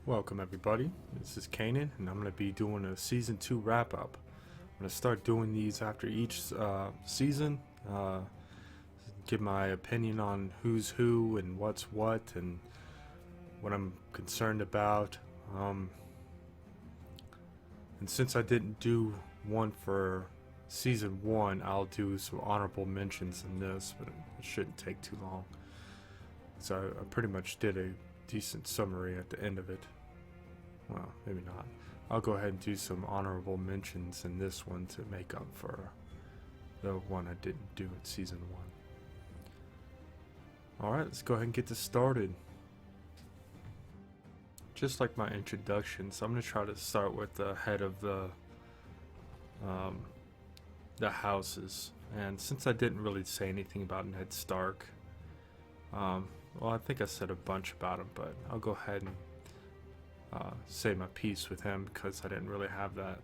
Welcome everybody, this is Kanan and I'm going to be doing a Season 2 wrap-up. I'm going to start doing these after each season, give my opinion on who's who and what's what and what I'm concerned about. And since I didn't do one for Season 1, I'll do some honorable mentions in this, but it shouldn't take too long. So I pretty much did a decent summary at the end of it. Well, maybe not. I'll go ahead and do some honorable mentions in this one to make up for the one I didn't do in Season 1. Alright, let's go ahead and get this started. Just like my introduction, so I'm going to try to start with the head of the houses. And since I didn't really say anything about Ned Stark, well, I think I said a bunch about him, but I'll go ahead and say my piece with him because I didn't really have that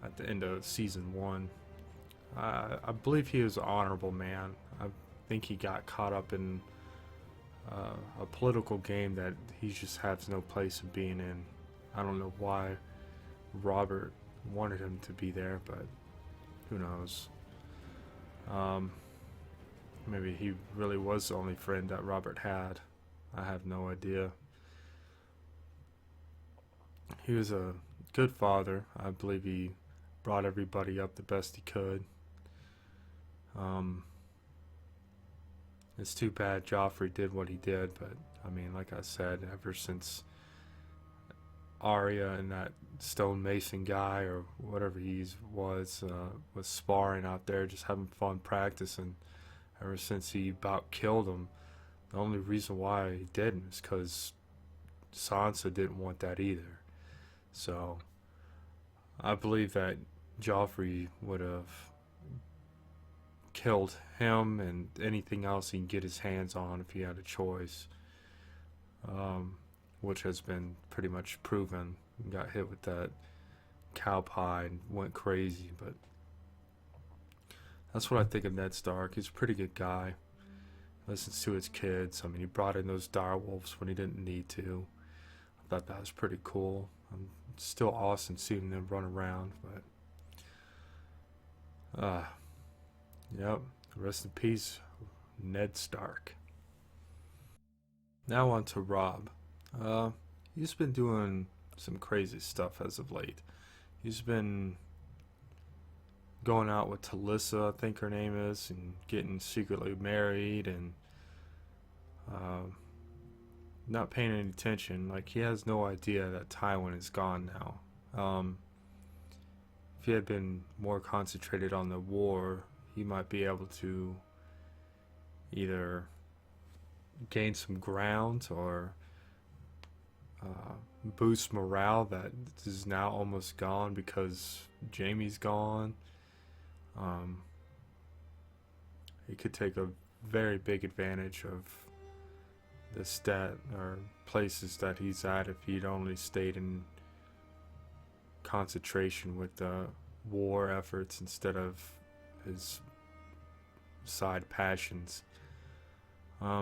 at the end of Season 1. I believe he was an honorable man. I think he got caught up in a political game that he just has no place in being in. I don't know why Robert wanted him to be there, but who knows. Maybe he really was the only friend that Robert had. I have no idea. He was a good father. I believe he brought everybody up the best he could. It's too bad Joffrey did what he did, but I mean, like I said, ever since Arya and that stonemason guy or whatever he was sparring out there, just having fun practicing. Ever since he about killed him, the only reason why he didn't is because Sansa didn't want that either. So I believe that Joffrey would have killed him and anything else he can get his hands on if he had a choice, which has been pretty much proven. He got hit with that cow pie and went crazy, but that's what I think of Ned Stark. He's a pretty good guy. Listens to his kids. I mean, he brought in those direwolves when he didn't need to. I thought that was pretty cool. It's still awesome seeing them run around, but yep. Rest in peace, Ned Stark. Now on to Robb. He's been doing some crazy stuff as of late. He's been going out with Talissa, I think her name is, and getting secretly married and not paying any attention. Like, he has no idea that Tywin is gone now. If he had been more concentrated on the war, he might be able to either gain some ground or boost morale that is now almost gone because Jaime's gone. He could take a very big advantage of the stat or places that he's at if he'd only stayed in concentration with the war efforts instead of his side passions. I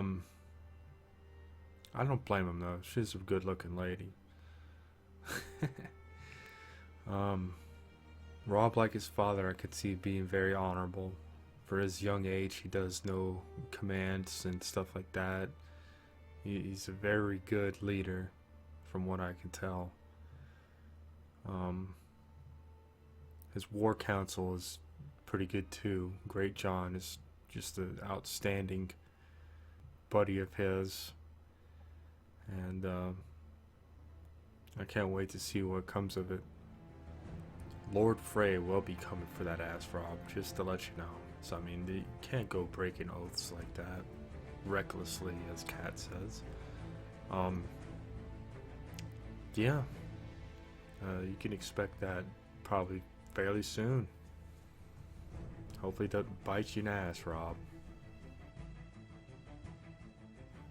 don't blame him though. She's a good looking lady. Robb, like his father, I could see being very honorable. For his young age, he does know commands and stuff like that. He's a very good leader, from what I can tell. His war council is pretty good too. Great John is just an outstanding buddy of his. And I can't wait to see what comes of it. Lord Frey will be coming for that ass, Robb, just to let you know. So, I mean, you can't go breaking oaths like that, recklessly, as Kat says. Yeah. You can expect that probably fairly soon. Hopefully it doesn't bite you in the ass, Robb.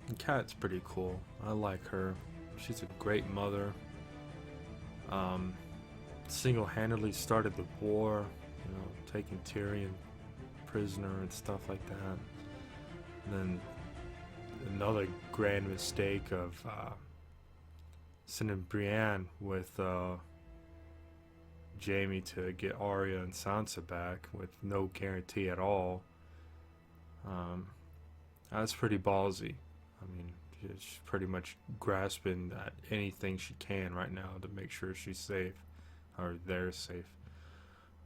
And Kat's pretty cool. I like her. She's a great mother. Single-handedly started the war, taking Tyrion prisoner and stuff like that. And then another grand mistake of sending Brienne with Jamie to get Arya and Sansa back with no guarantee at all. Um, that's pretty ballsy. I mean, she's pretty much grasping at anything she can right now to make sure she's safe, or they're safe.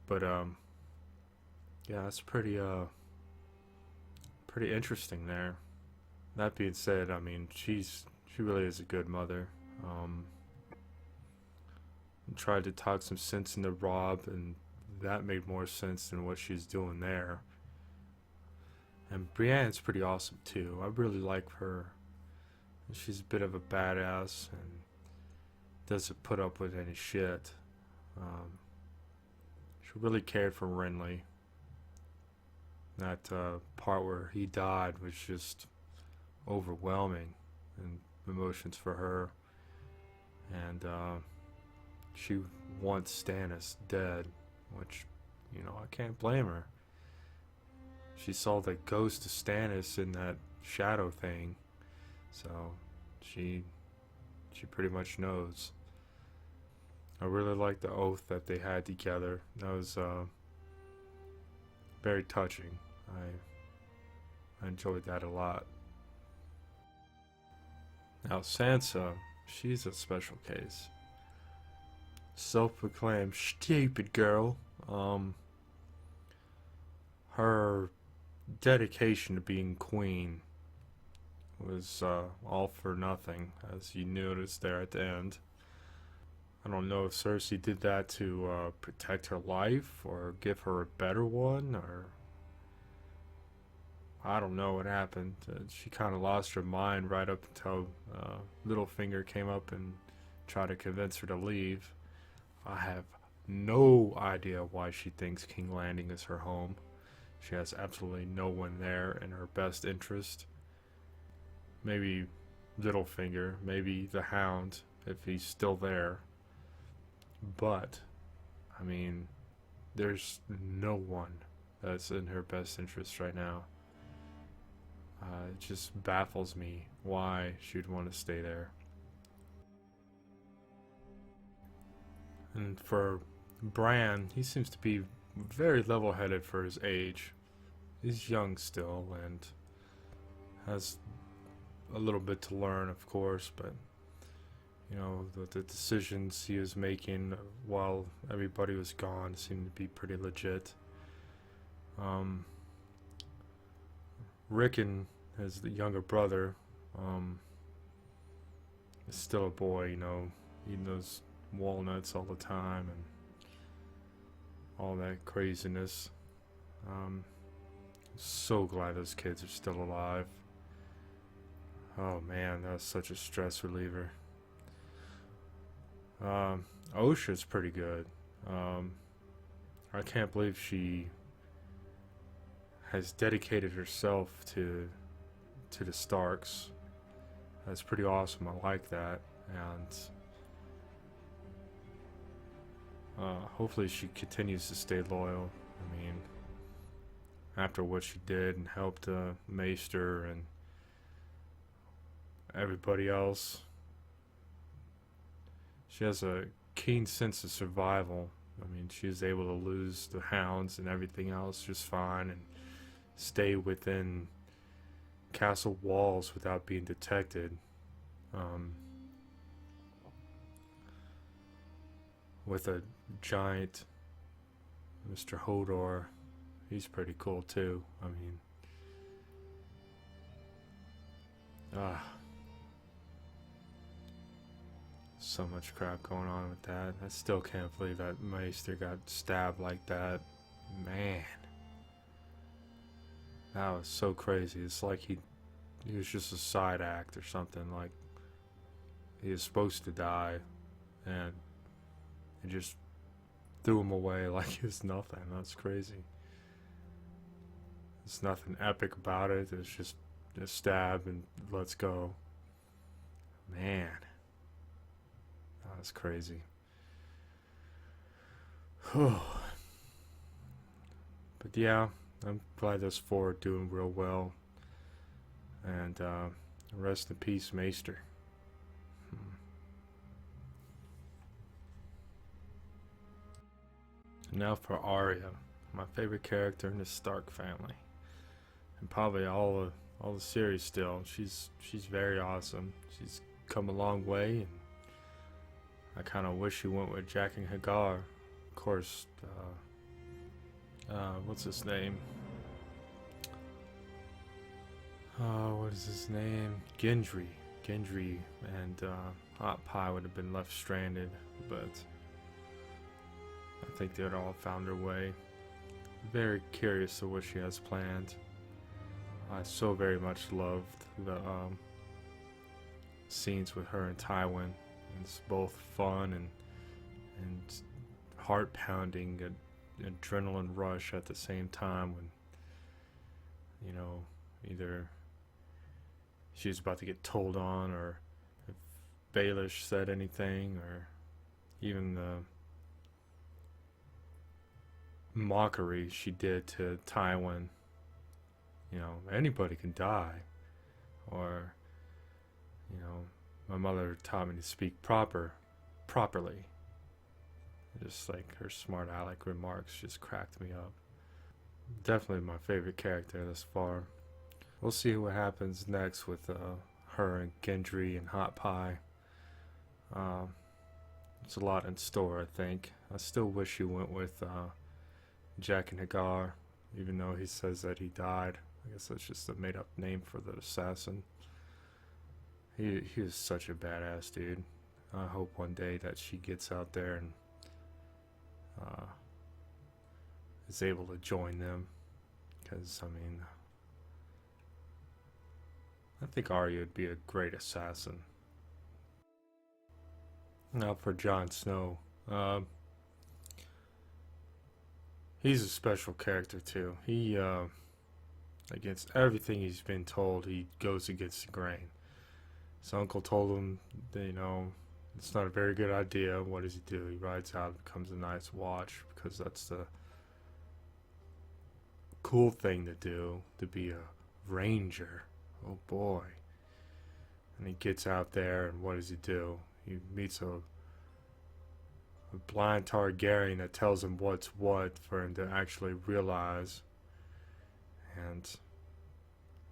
But yeah, that's pretty interesting there. That being said, I mean, she really is a good mother. Um, Tried to talk some sense into Robb, and that made more sense than what she's doing there. And Brienne's pretty awesome too. I really like her. She's a bit of a badass and doesn't put up with any shit. Um, she really cared for Renly. That part where he died was just overwhelming, and emotions for her. And she wants Stannis dead, which, I can't blame her. She saw the ghost of Stannis in that shadow thing, so she pretty much knows. I really like the oath that they had together. That was very touching. I enjoyed that a lot. Now Sansa, she's a special case. Self-proclaimed stupid girl. Her dedication to being queen was all for nothing, as you noticed there at the end. I don't know if Cersei did that to protect her life or give her a better one, or I don't know what happened. She kind of lost her mind right up until Littlefinger came up and tried to convince her to leave. I have no idea why she thinks King Landing is her home. She has absolutely no one there in her best interest. Maybe Littlefinger, maybe the Hound, if he's still there. But, I mean, there's no one that's in her best interest right now. It just baffles me why she'd want to stay there. And for Bran, he seems to be very level-headed for his age. He's young still and has a little bit to learn, of course, but the decisions he was making while everybody was gone seemed to be pretty legit. Ricken, as the younger brother, is still a boy, eating those walnuts all the time and all that craziness. So glad those kids are still alive. Oh man, that was such a stress reliever. Osha's pretty good. I can't believe she has dedicated herself to the Starks. That's pretty awesome. I like that, and hopefully she continues to stay loyal. I mean, after what she did and helped Maester and everybody else, she has a keen sense of survival. I mean, she was able to lose the hounds and everything else just fine and stay within castle walls without being detected. With a giant Mr. Hodor, he's pretty cool too. I mean, so much crap going on with that. I still can't believe that Maester got stabbed like that. Man, that was so crazy. It's like he was just a side act or something. Like he was supposed to die, and it just threw him away like it was nothing. That's crazy. There's nothing epic about it. It's just a stab and let's go. Man, that's crazy. But yeah, I'm glad those four are doing real well. And rest in peace, Maester. Now for Arya, my favorite character in the Stark family, and probably all the series still. She's very awesome. She's come a long way, and I kind of wish she went with Jack and Hagar. Of course, what's his name? What is his name? Gendry. Gendry and Hot Pie would have been left stranded, but I think they'd all found their way. Very curious to what she has planned. I so very much loved the scenes with her and Tywin. It's both fun and heart pounding, adrenaline rush at the same time. When either she was about to get told on, or if Baelish said anything, or even the mockery she did to Tywin. Anybody can die, or my mother taught me to speak properly. Just like her smart aleck remarks just cracked me up. Definitely my favorite character thus far. We'll see what happens next with her and Gendry and Hot Pie. There's a lot in store, I think. I still wish he went with Jack and Hagar, even though he says that he died. I guess that's just a made-up name for the assassin. He is such a badass dude. I hope one day that she gets out there and is able to join them. Because, I think Arya would be a great assassin. Now for Jon Snow. He's a special character too. He, against everything he's been told, he goes against the grain. His uncle told him that, it's not a very good idea. What does he do? He rides out and becomes a Night's Watch, because that's the cool thing to do, to be a ranger. Oh boy. And he gets out there, and what does he do? He meets a blind Targaryen that tells him what's what for him to actually realize. And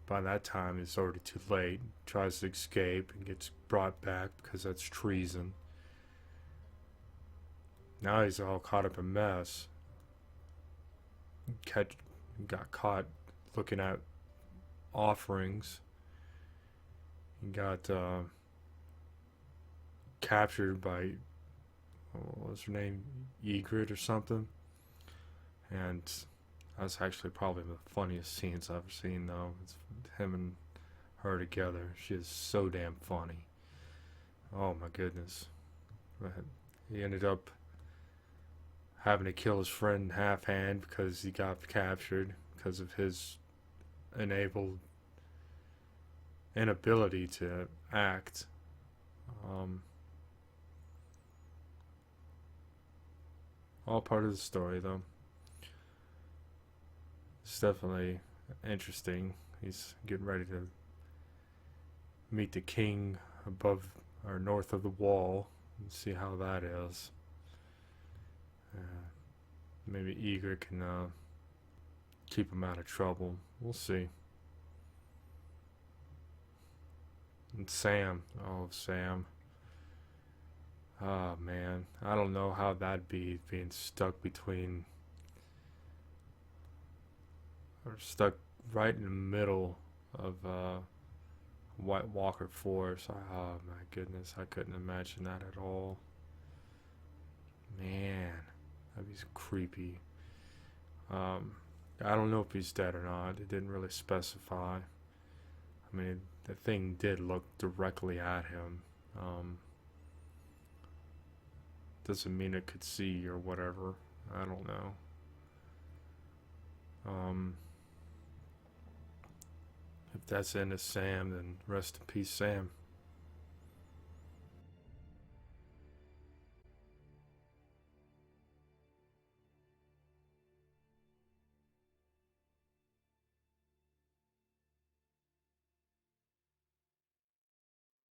by that time, it's already too late. Tries to escape and gets brought back because that's treason. Now he's all caught up in mess. Got caught looking at offerings. He got captured by, what was her name? Ygritte or something. And that's actually probably the funniest scenes I've ever seen, though. It's him and her together. She is so damn funny. Oh my goodness. But he ended up having to kill his friend Half Hand because he got captured because of his inability to act. All part of the story, though. It's definitely interesting. He's getting ready to meet the king above or north of the wall and see how that is. Maybe Ygritte can keep him out of trouble. We'll see. And Sam. Oh, Sam. Oh, man. I don't know how that'd be, being stuck between, or stuck right in the middle of White Walker Forest. Oh, my goodness. I couldn't imagine that at all. Man. That'd be creepy. I don't know if he's dead or not. It didn't really specify. The thing did look directly at him. Doesn't mean it could see or whatever. I don't know. If that's the end of Sam, then rest in peace, Sam.